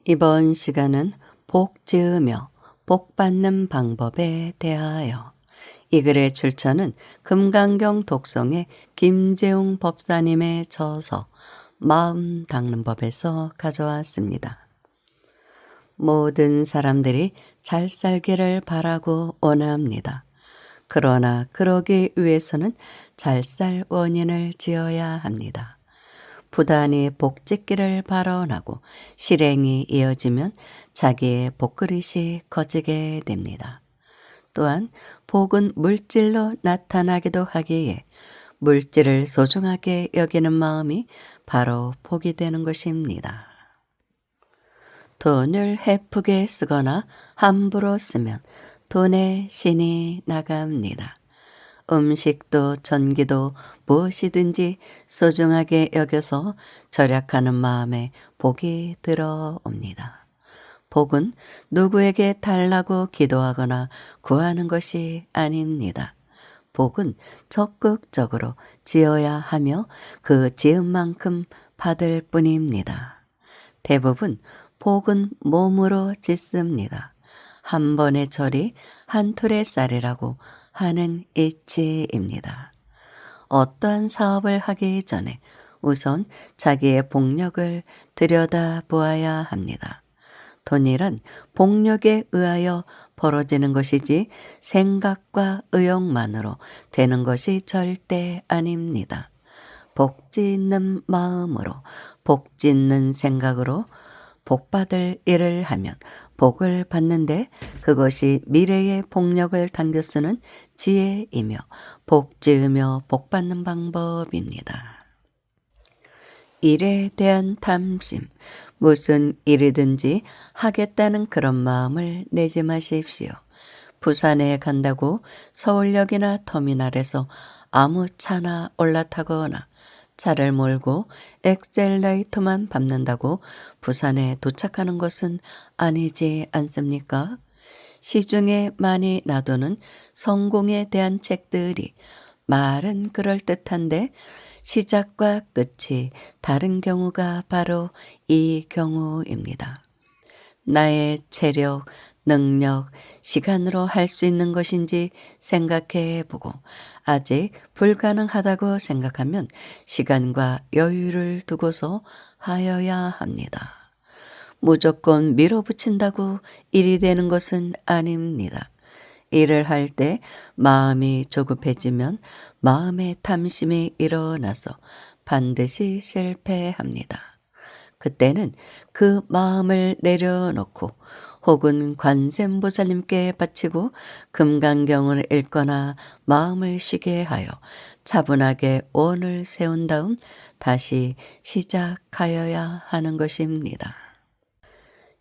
이번 시간은 복 지으며 복 받는 방법에 대하여 이 글의 출처는 금강경 독성의 김재웅 법사님의 저서 마음 닦는 법에서 가져왔습니다. 모든 사람들이 잘 살기를 바라고 원합니다. 그러나 그러기 위해서는 잘 살 원인을 지어야 합니다. 부단히 복짓기를 발언하고 실행이 이어지면 자기의 복그릇이 커지게 됩니다. 또한 복은 물질로 나타나기도 하기에 물질을 소중하게 여기는 마음이 바로 복이 되는 것입니다. 돈을 헤프게 쓰거나 함부로 쓰면 돈의 신이 나갑니다. 음식도 전기도 무엇이든지 소중하게 여겨서 절약하는 마음에 복이 들어옵니다. 복은 누구에게 달라고 기도하거나 구하는 것이 아닙니다. 복은 적극적으로 지어야 하며 그 지은 만큼 받을 뿐입니다. 대부분 복은 몸으로 짓습니다. 한 번의 절이 한 톨의 쌀이라고 하는 이치입니다. 어떠한 사업을 하기 전에 우선 자기의 복력을 들여다보아야 합니다. 돈이란 복력에 의하여 벌어지는 것이지 생각과 의욕만으로 되는 것이 절대 아닙니다. 복짓는 마음으로, 복짓는 생각으로 복받을 일을 하면 복을 받는데 그것이 미래의 복력을 당겨 쓰는 지혜이며 복지으며 복받는 방법입니다. 일에 대한 탐심, 무슨 일이든지 하겠다는 그런 마음을 내지 마십시오. 부산에 간다고 서울역이나 터미널에서 아무 차나 올라타거나 차를 몰고 엑셀레이터만 밟는다고 부산에 도착하는 것은 아니지 않습니까? 시중에 많이 놔두는 성공에 대한 책들이 말은 그럴듯한데 시작과 끝이 다른 경우가 바로 이 경우입니다. 나의 체력, 능력, 시간으로 할 수 있는 것인지 생각해 보고 아직 불가능하다고 생각하면 시간과 여유를 두고서 하여야 합니다. 무조건 밀어붙인다고 일이 되는 것은 아닙니다. 일을 할 때 마음이 조급해지면 마음의 탐심이 일어나서 반드시 실패합니다. 그때는 그 마음을 내려놓고 혹은 관세음보살님께 바치고 금강경을 읽거나 마음을 쉬게 하여 차분하게 원을 세운 다음 다시 시작하여야 하는 것입니다.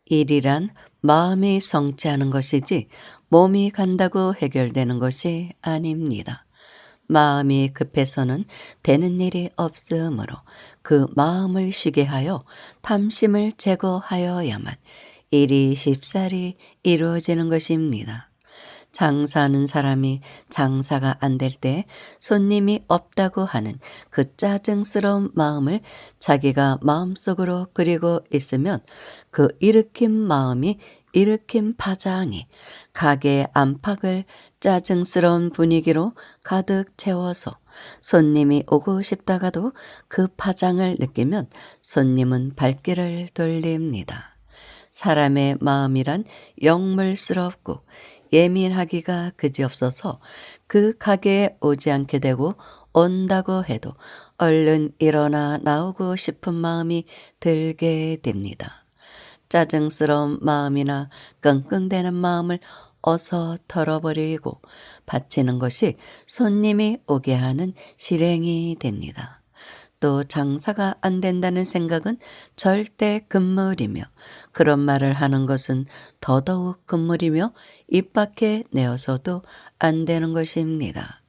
일이란 마음이 성취하는 것이지 몸이 간다고 해결되는 것이 아닙니다. 마음이 급해서는 되는 일이 없으므로 그 마음을 쉬게 하여 탐심을 제거하여야만 일이 쉽사리 이루어지는 것입니다. 장사하는 사람이 장사가 안 될 때 손님이 없다고 하는 그 짜증스러운 마음을 자기가 마음속으로 그리고 있으면 그 일으킨 마음이 일으킨 파장이 가게 안팎을 짜증스러운 분위기로 가득 채워서 손님이 오고 싶다가도 그 파장을 느끼면 손님은 발길을 돌립니다. 사람의 마음이란 영물스럽고 예민하기가 그지없어서 그 가게에 오지 않게 되고 온다고 해도 얼른 일어나 나오고 싶은 마음이 들게 됩니다. 짜증스러운 마음이나 끙끙대는 마음을 어서 털어버리고 바치는 것이 손님이 오게 하는 실행이 됩니다. 또 장사가 안 된다는 생각은 절대 금물이며 그런 말을 하는 것은 더더욱 금물이며 입 밖에 내어서도 안 되는 것입니다.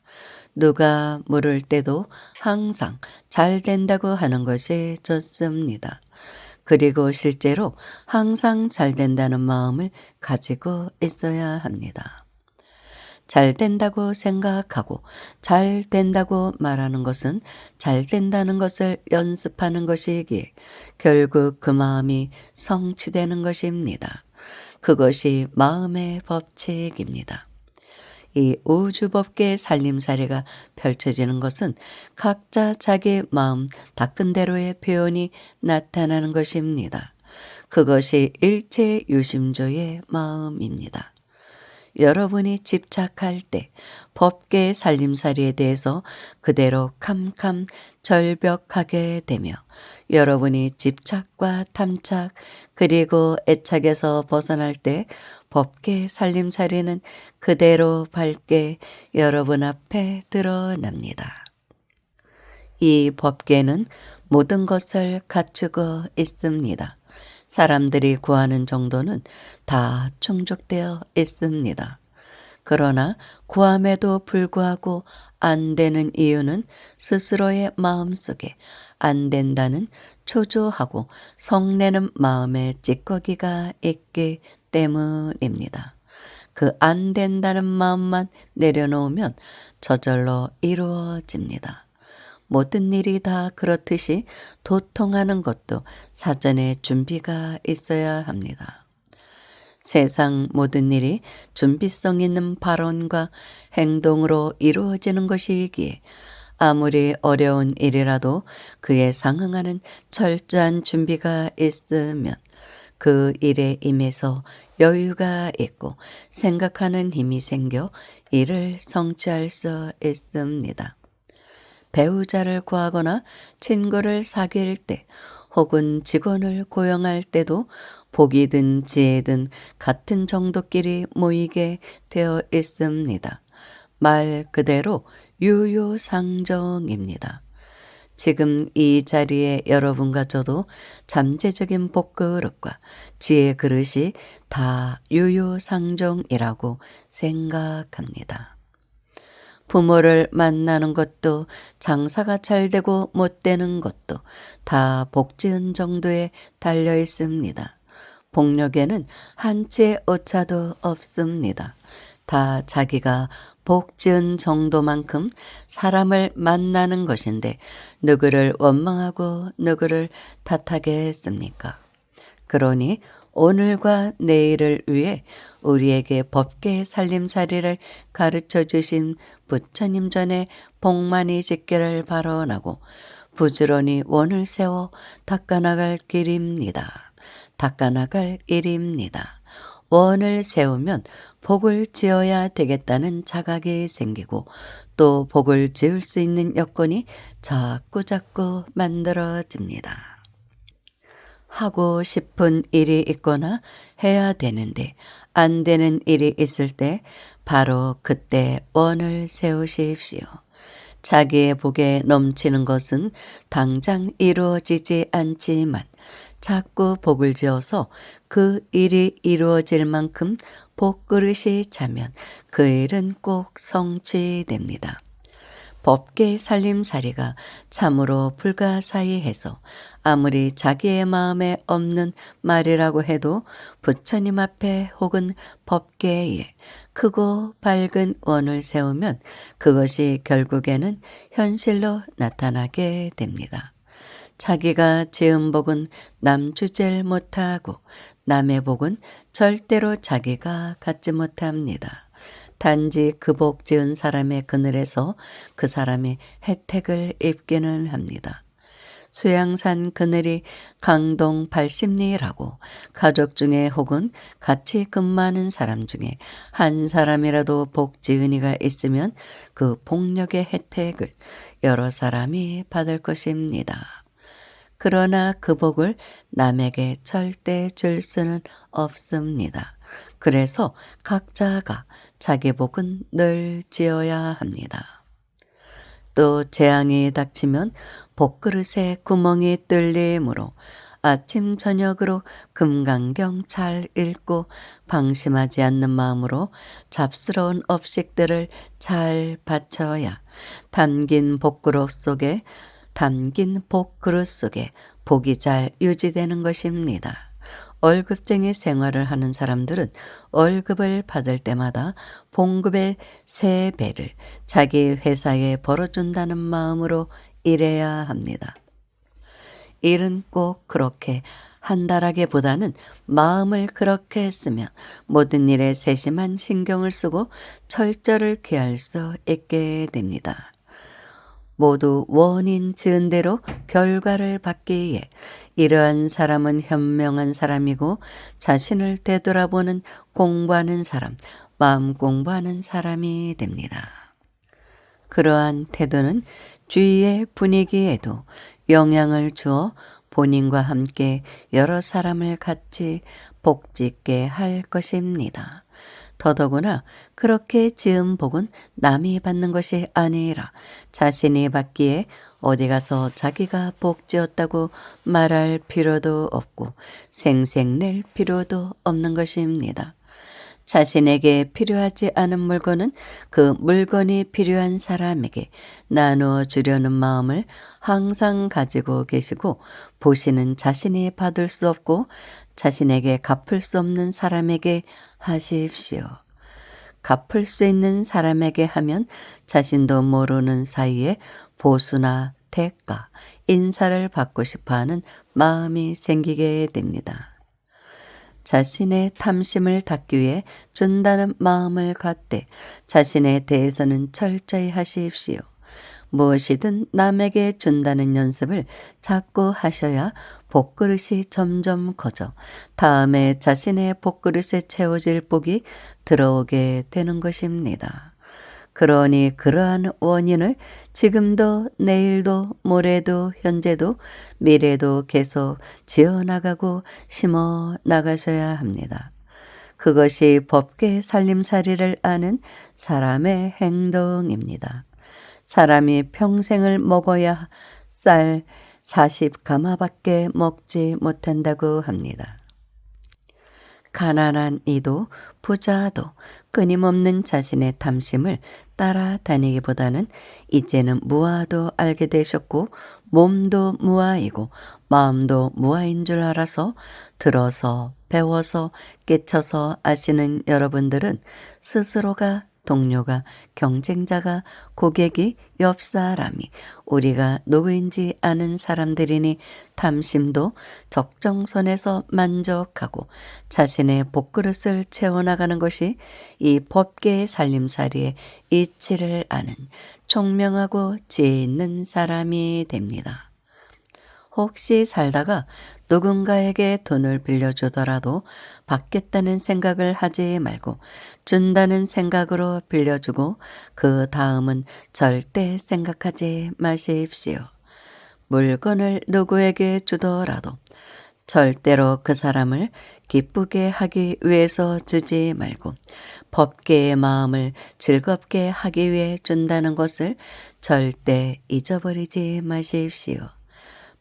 누가 물을 때도 항상 잘 된다고 하는 것이 좋습니다. 그리고 실제로 항상 잘 된다는 마음을 가지고 있어야 합니다. 잘 된다고 생각하고 잘 된다고 말하는 것은 잘 된다는 것을 연습하는 것이기에 결국 그 마음이 성취되는 것입니다. 그것이 마음의 법칙입니다. 이 우주법계의 살림살이가 펼쳐지는 것은 각자 자기 마음 닦은 대로의 표현이 나타나는 것입니다. 그것이 일체 유심조의 마음입니다. 여러분이 집착할 때 법계의 살림살이에 대해서 그대로 캄캄 절벽하게 되며 여러분이 집착과 탐착 그리고 애착에서 벗어날 때 법계의 살림살이는 그대로 밝게 여러분 앞에 드러납니다. 이 법계는 모든 것을 갖추고 있습니다. 사람들이 구하는 정도는 다 충족되어 있습니다. 그러나 구함에도 불구하고 안 되는 이유는 스스로의 마음속에 안 된다는 초조하고 성내는 마음의 찌꺼기가 있기 때문입니다. 그 안 된다는 마음만 내려놓으면 저절로 이루어집니다. 모든 일이 다 그렇듯이 도통하는 것도 사전에 준비가 있어야 합니다. 세상 모든 일이 준비성 있는 발언과 행동으로 이루어지는 것이기에 아무리 어려운 일이라도 그에 상응하는 철저한 준비가 있으면 그 일에 임해서 여유가 있고 생각하는 힘이 생겨 일을 성취할 수 있습니다. 배우자를 구하거나 친구를 사귈 때 혹은 직원을 고용할 때도 복이든 지혜든 같은 정도끼리 모이게 되어 있습니다. 말 그대로 유유상종입니다. 지금 이 자리에 여러분과 저도 잠재적인 복그릇과 지혜 그릇이 다 유유상종이라고 생각합니다. 부모를 만나는 것도 장사가 잘 되고 못 되는 것도 다 복지은 정도에 달려 있습니다. 복력에는 한치의 오차도 없습니다. 다 자기가 복지은 정도만큼 사람을 만나는 것인데 누구를 원망하고 누구를 탓하겠습니까? 그러니 오늘과 내일을 위해 우리에게 법계의 살림살이를 가르쳐 주신 부처님 전에 복 많이 짓기를 발언하고 부지런히 원을 세워 닦아나갈 길입니다. 닦아나갈 일입니다. 원을 세우면 복을 지어야 되겠다는 자각이 생기고 또 복을 지을 수 있는 여건이 자꾸자꾸 만들어집니다. 하고 싶은 일이 있거나 해야 되는데 안 되는 일이 있을 때 바로 그때 원을 세우십시오. 자기의 복에 넘치는 것은 당장 이루어지지 않지만 자꾸 복을 지어서 그 일이 이루어질 만큼 복그릇이 차면 그 일은 꼭 성취됩니다. 법계 살림살이가 참으로 불가사의해서 아무리 자기의 마음에 없는 말이라고 해도 부처님 앞에 혹은 법계에 크고 밝은 원을 세우면 그것이 결국에는 현실로 나타나게 됩니다. 자기가 지은 복은 남 주질 못하고 남의 복은 절대로 자기가 갖지 못합니다. 단지 그 복 지은 사람의 그늘에서 그 사람의 혜택을 입기는 합니다. 수양산 그늘이 강동 80리라고 가족 중에 혹은 같이 근무하는 사람 중에 한 사람이라도 복 지은 이가 있으면 그 복력의 혜택을 여러 사람이 받을 것입니다. 그러나 그 복을 남에게 절대 줄 수는 없습니다. 그래서 각자가 자기 복은 늘 지어야 합니다. 또 재앙이 닥치면 복그릇에 구멍이 뚫리므로 아침 저녁으로 금강경 잘 읽고 방심하지 않는 마음으로 잡스러운 업식들을 잘 바쳐야 담긴 복그릇 속에 복이 잘 유지되는 것입니다. 월급쟁이 생활을 하는 사람들은 월급을 받을 때마다 봉급의 3배를 자기 회사에 벌어준다는 마음으로 일해야 합니다. 일은 꼭 그렇게 한달하기보다는 마음을 그렇게 쓰면 모든 일에 세심한 신경을 쓰고 철저를 기할 수 있게 됩니다. 모두 원인 지은 대로 결과를 받기 위해 이러한 사람은 현명한 사람이고 자신을 되돌아보는 공부하는 사람, 마음 공부하는 사람이 됩니다. 그러한 태도는 주위의 분위기에도 영향을 주어 본인과 함께 여러 사람을 같이 복짓게 할 것입니다. 더더구나 그렇게 지은 복은 남이 받는 것이 아니라 자신이 받기에 어디 가서 자기가 복 지었다고 말할 필요도 없고 생색낼 필요도 없는 것입니다. 자신에게 필요하지 않은 물건은 그 물건이 필요한 사람에게 나누어 주려는 마음을 항상 가지고 계시고 보시는 자신이 받을 수 없고 자신에게 갚을 수 없는 사람에게 하십시오. 갚을 수 있는 사람에게 하면 자신도 모르는 사이에 보수나 대가, 인사를 받고 싶어하는 마음이 생기게 됩니다. 자신의 탐심을 닦기 위해 준다는 마음을 갖되 자신에 대해서는 철저히 하십시오. 무엇이든 남에게 준다는 연습을 자꾸 하셔야 복그릇이 점점 커져 다음에 자신의 복그릇에 채워질 복이 들어오게 되는 것입니다. 그러니 그러한 원인을 지금도 내일도 모레도 현재도 미래도 계속 지어나가고 심어 나가셔야 합니다. 그것이 법계 살림살이를 아는 사람의 행동입니다. 사람이 평생을 먹어야 쌀 40가마밖에 먹지 못한다고 합니다. 가난한 이도 부자도 끊임없는 자신의 탐심을 따라다니기보다는 이제는 무아도 알게 되셨고 몸도 무아이고 마음도 무아인 줄 알아서 들어서 배워서 깨쳐서 아시는 여러분들은 스스로가 동료가 경쟁자가 고객이 옆 사람이 우리가 누구인지 아는 사람들이니 탐심도 적정선에서 만족하고 자신의 복그릇을 채워나가는 것이 이 법계의 살림살이의 이치를 아는 총명하고 지혜 있는 사람이 됩니다. 혹시 살다가 누군가에게 돈을 빌려주더라도 받겠다는 생각을 하지 말고 준다는 생각으로 빌려주고 그 다음은 절대 생각하지 마십시오. 물건을 누구에게 주더라도 절대로 그 사람을 기쁘게 하기 위해서 주지 말고 법계의 마음을 즐겁게 하기 위해 준다는 것을 절대 잊어버리지 마십시오.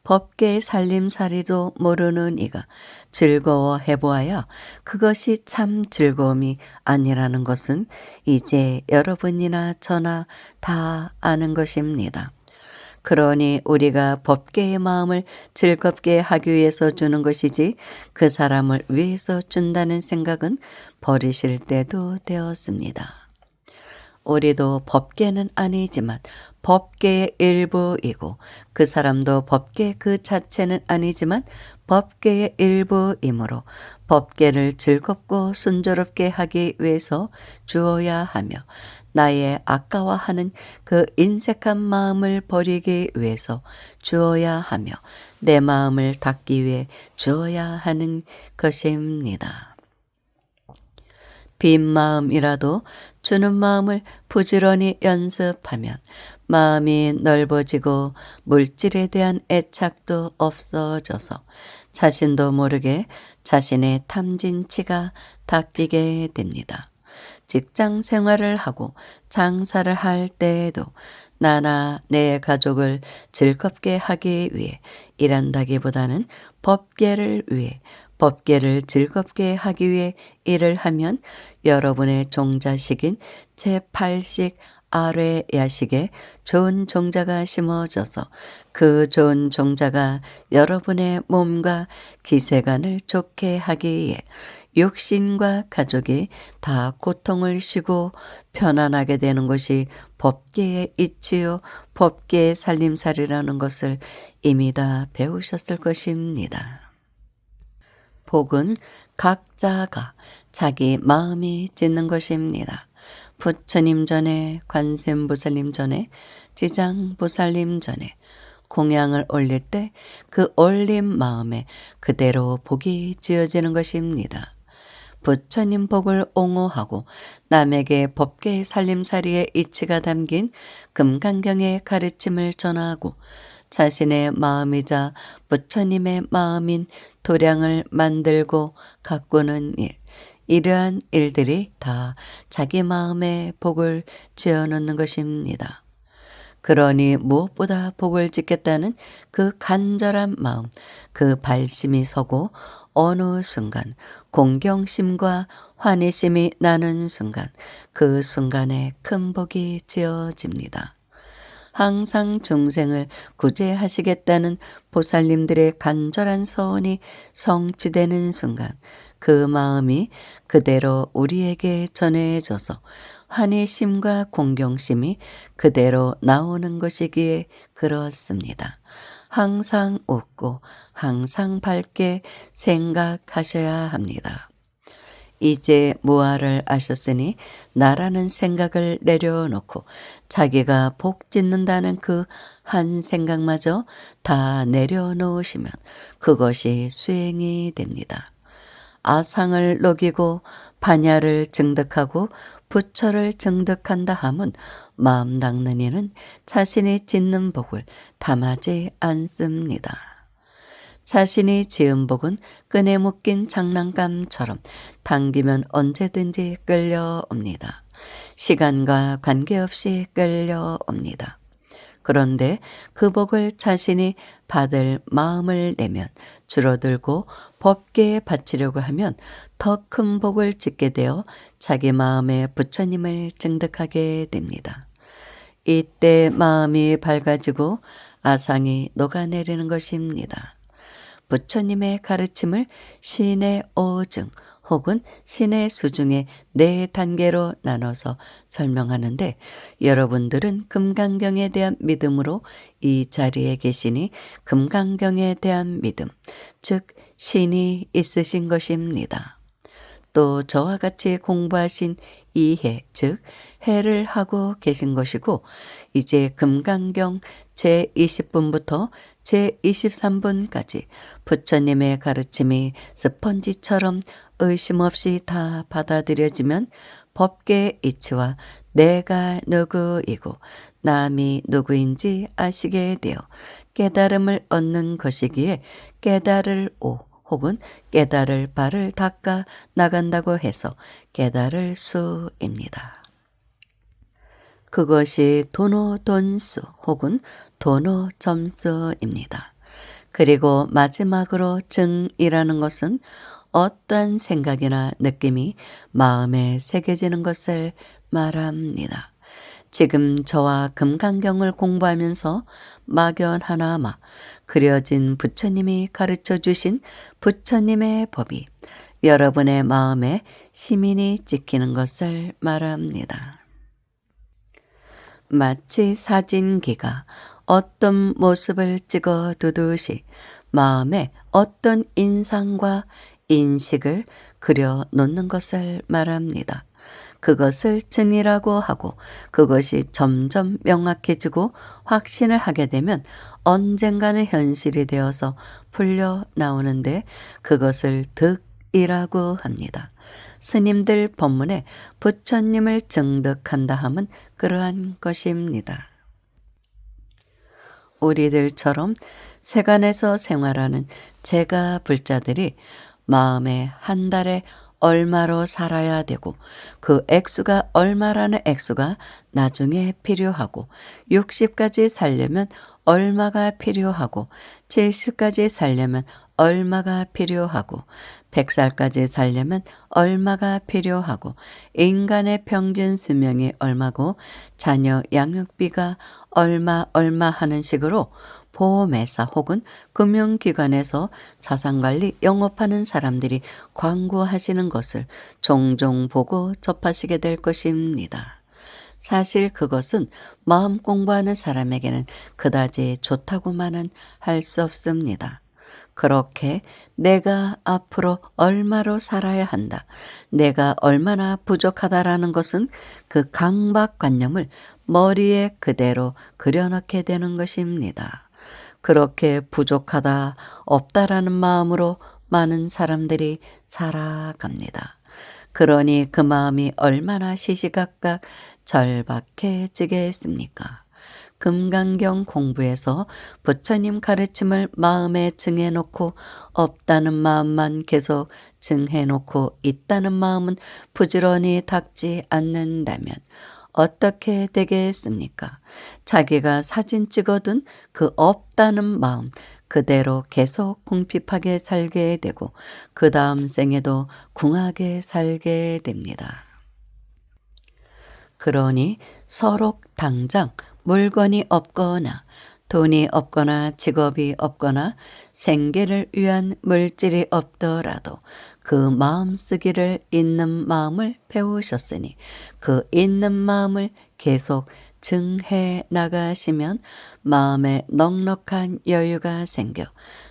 법계의 살림살이도 모르는 이가 즐거워해 보아야 그것이 참 즐거움이 아니라는 것은 이제 여러분이나 저나 다 아는 것입니다. 그러니 우리가 법계의 마음을 즐겁게 하기 위해서 주는 것이지 그 사람을 위해서 준다는 생각은 버리실 때도 되었습니다. 우리도 법계는 아니지만 법계의 일부이고 그 사람도 법계 그 자체는 아니지만 법계의 일부이므로 법계를 즐겁고 순조롭게 하기 위해서 주어야 하며 나의 아까워하는 그 인색한 마음을 버리기 위해서 주어야 하며 내 마음을 닦기 위해 주어야 하는 것입니다. 빈 마음이라도 주는 마음을 부지런히 연습하면 마음이 넓어지고 물질에 대한 애착도 없어져서 자신도 모르게 자신의 탐진치가 닦이게 됩니다. 직장 생활을 하고 장사를 할 때에도 나나 내 가족을 즐겁게 하기 위해 일한다기보다는 법계를 위해 법계를 즐겁게 하기 위해 일을 하면 여러분의 종자식인 제8식 아래 야식에 좋은 종자가 심어져서 그 좋은 종자가 여러분의 몸과 기세간을 좋게 하기 위해 육신과 가족이 다 고통을 쉬고 편안하게 되는 것이 법계의 이치요 법계의 살림살이라는 것을 이미 다 배우셨을 것입니다. 복은 각자가 자기 마음이 짓는 것입니다. 부처님 전에, 관세음보살님 전에, 지장보살님 전에 공양을 올릴 때 그 올린 마음에 그대로 복이 지어지는 것입니다. 부처님 복을 옹호하고 남에게 법계의 살림살이의 이치가 담긴 금강경의 가르침을 전하고 자신의 마음이자 부처님의 마음인 도량을 만들고 가꾸는 일, 이러한 일들이 다 자기 마음에 복을 지어놓는 것입니다. 그러니 무엇보다 복을 짓겠다는 그 간절한 마음, 그 발심이 서고 어느 순간 공경심과 환희심이 나는 순간 그 순간에 큰 복이 지어집니다. 항상 중생을 구제하시겠다는 보살님들의 간절한 소원이 성취되는 순간 그 마음이 그대로 우리에게 전해져서 환희심과 공경심이 그대로 나오는 것이기에 그렇습니다. 항상 웃고 항상 밝게 생각하셔야 합니다. 이제 무아를 아셨으니 나라는 생각을 내려놓고 자기가 복 짓는다는 그 한 생각마저 다 내려놓으시면 그것이 수행이 됩니다. 아상을 녹이고 반야를 증득하고 부처를 증득한다 함은 마음 닦는 이는 자신이 짓는 복을 담하지 않습니다. 자신이 지은 복은 끈에 묶인 장난감처럼 당기면 언제든지 끌려옵니다. 시간과 관계없이 끌려옵니다. 그런데 그 복을 자신이 받을 마음을 내면 줄어들고 법계에 바치려고 하면 더 큰 복을 짓게 되어 자기 마음에 부처님을 증득하게 됩니다. 이때 마음이 밝아지고 아상이 녹아내리는 것입니다. 부처님의 가르침을 신의 오증 혹은 신의 수중의 4단계로 나눠서 설명하는데 여러분들은 금강경에 대한 믿음으로 이 자리에 계시니 금강경에 대한 믿음, 즉 신이 있으신 것입니다. 또 저와 같이 공부하신 이해, 즉 해를 하고 계신 것이고 이제 금강경 제20분부터 제23분까지 부처님의 가르침이 스펀지처럼 의심 없이 다 받아들여지면 법계의 이치와 내가 누구이고 남이 누구인지 아시게 되어 깨달음을 얻는 것이기에 깨달을 오 혹은 깨달을 바를 닦아 나간다고 해서 깨달을 수입니다. 그것이 도노돈수 혹은 도노점수입니다. 그리고 마지막으로 증이라는 것은 어떤 생각이나 느낌이 마음에 새겨지는 것을 말합니다. 지금 저와 금강경을 공부하면서 막연 하나마 그려진 부처님이 가르쳐 주신 부처님의 법이 여러분의 마음에 시민이 찍히는 것을 말합니다. 마치 사진기가 어떤 모습을 찍어 두듯이 마음에 어떤 인상과 인식을 그려 놓는 것을 말합니다. 그것을 증이라고 하고 그것이 점점 명확해지고 확신을 하게 되면 언젠가는 현실이 되어서 풀려 나오는데 그것을 득이라고 합니다. 스님들 법문에 부처님을 증득한다 함은 그러한 것입니다. 우리들처럼 세간에서 생활하는 제가 불자들이 마음에 한 달에 얼마로 살아야 되고 그 액수가 얼마라는 액수가 나중에 필요하고 60까지 살려면 얼마가 필요하고 70까지 살려면 얼마가 필요하고 100살까지 살려면 얼마가 필요하고 인간의 평균 수명이 얼마고 자녀 양육비가 얼마 하는 식으로 보험회사 혹은 금융기관에서 자산관리 영업하는 사람들이 광고하시는 것을 종종 보고 접하시게 될 것입니다. 사실 그것은 마음 공부하는 사람에게는 그다지 좋다고만은 할 수 없습니다. 그렇게 내가 앞으로 얼마로 살아야 한다, 내가 얼마나 부족하다라는 것은 그 강박관념을 머리에 그대로 그려넣게 되는 것입니다. 그렇게 부족하다, 없다라는 마음으로 많은 사람들이 살아갑니다. 그러니 그 마음이 얼마나 시시각각 절박해지겠습니까? 금강경 공부에서 부처님 가르침을 마음에 증해놓고 없다는 마음만 계속 증해놓고 있다는 마음은 부지런히 닦지 않는다면 어떻게 되겠습니까? 자기가 사진 찍어둔 그 없다는 마음 그대로 계속 궁핍하게 살게 되고 그 다음 생에도 궁하게 살게 됩니다. 그러니 서로 당장 물건이 없거나 돈이 없거나 직업이 없거나 생계를 위한 물질이 없더라도 그 마음 쓰기를 있는 마음을 배우셨으니 그 있는 마음을 계속 증해 나가시면 마음에 넉넉한 여유가 생겨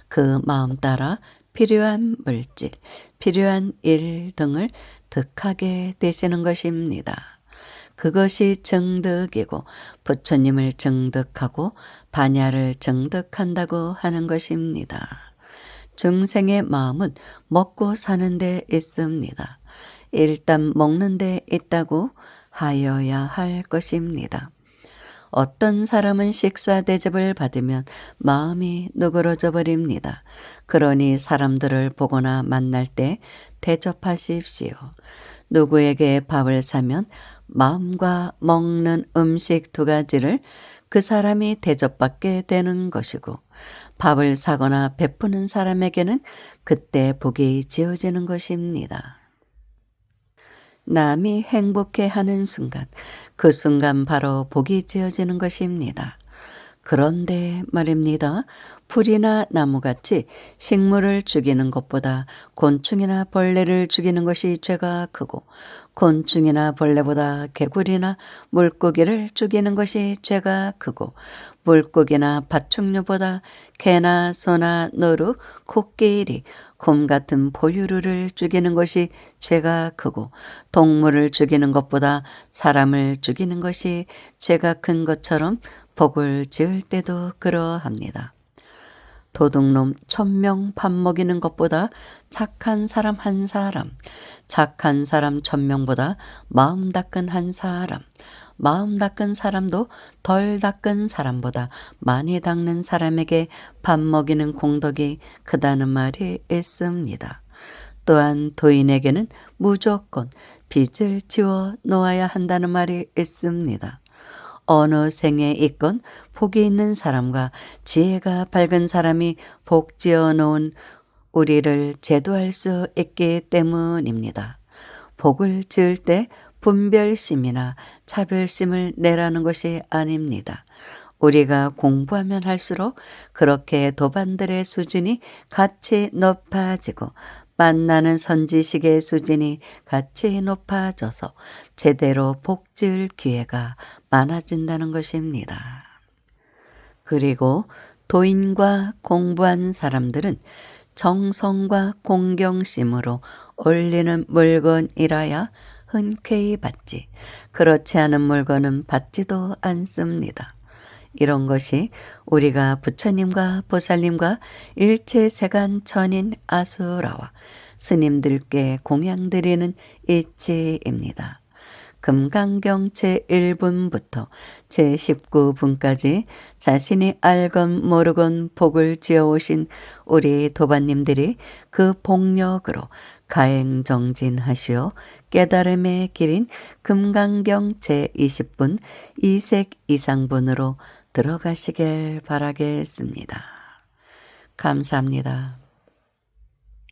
그 마음 따라 필요한 물질, 필요한 일 등을 득하게 되시는 것입니다. 그것이 정득이고 부처님을 정득하고 반야를 정득한다고 하는 것입니다. 중생의 마음은 먹고 사는 데 있습니다. 일단 먹는 데 있다고 하여야 할 것입니다. 어떤 사람은 식사 대접을 받으면 마음이 누그러져 버립니다. 그러니 사람들을 보거나 만날 때 대접하십시오. 누구에게 밥을 사면 마음과 먹는 음식 두 가지를 그 사람이 대접받게 되는 것이고 밥을 사거나 베푸는 사람에게는 그때 복이 지어지는 것입니다. 남이 행복해하는 순간, 그 순간 바로 복이 지어지는 것입니다. 그런데 말입니다. 풀이나 나무같이 식물을 죽이는 것보다 곤충이나 벌레를 죽이는 것이 죄가 크고 곤충이나 벌레보다 개구리나 물고기를 죽이는 것이 죄가 크고 물고기나 파충류보다 개나 소나 노루, 코끼리, 곰 같은 포유류를 죽이는 것이 죄가 크고 동물을 죽이는 것보다 사람을 죽이는 것이 죄가 큰 것처럼 복을 지을 때도 그러합니다. 도둑놈 1000명 밥 먹이는 것보다 착한 사람 한 사람, 착한 사람 1000명보다 마음 닦은 한 사람, 마음 닦은 사람도 덜 닦은 사람보다 많이 닦는 사람에게 밥 먹이는 공덕이 크다는 말이 있습니다. 또한 도인에게는 무조건 빚을 지워 놓아야 한다는 말이 있습니다. 어느 생에 있건 복이 있는 사람과 지혜가 밝은 사람이 복 지어 놓은 우리를 제도할 수 있기 때문입니다. 복을 지을 때 분별심이나 차별심을 내라는 것이 아닙니다. 우리가 공부하면 할수록 그렇게 도반들의 수준이 같이 높아지고 만나는 선지식의 수준이 같이 높아져서 제대로 복지을 기회가 많아진다는 것입니다. 그리고 도인과 공부한 사람들은 정성과 공경심으로 올리는 물건이라야 흔쾌히 받지, 그렇지 않은 물건은 받지도 않습니다. 이런 것이 우리가 부처님과 보살님과 일체세간 천인 아수라와 스님들께 공양드리는 이치입니다. 금강경 제1분부터 제19분까지 자신이 알건 모르건 복을 지어오신 우리 도반님들이 그 복력으로 가행정진하시어 깨달음의 길인 금강경 제20분 이색 이상분으로 들어가시길 바라겠습니다. 감사합니다.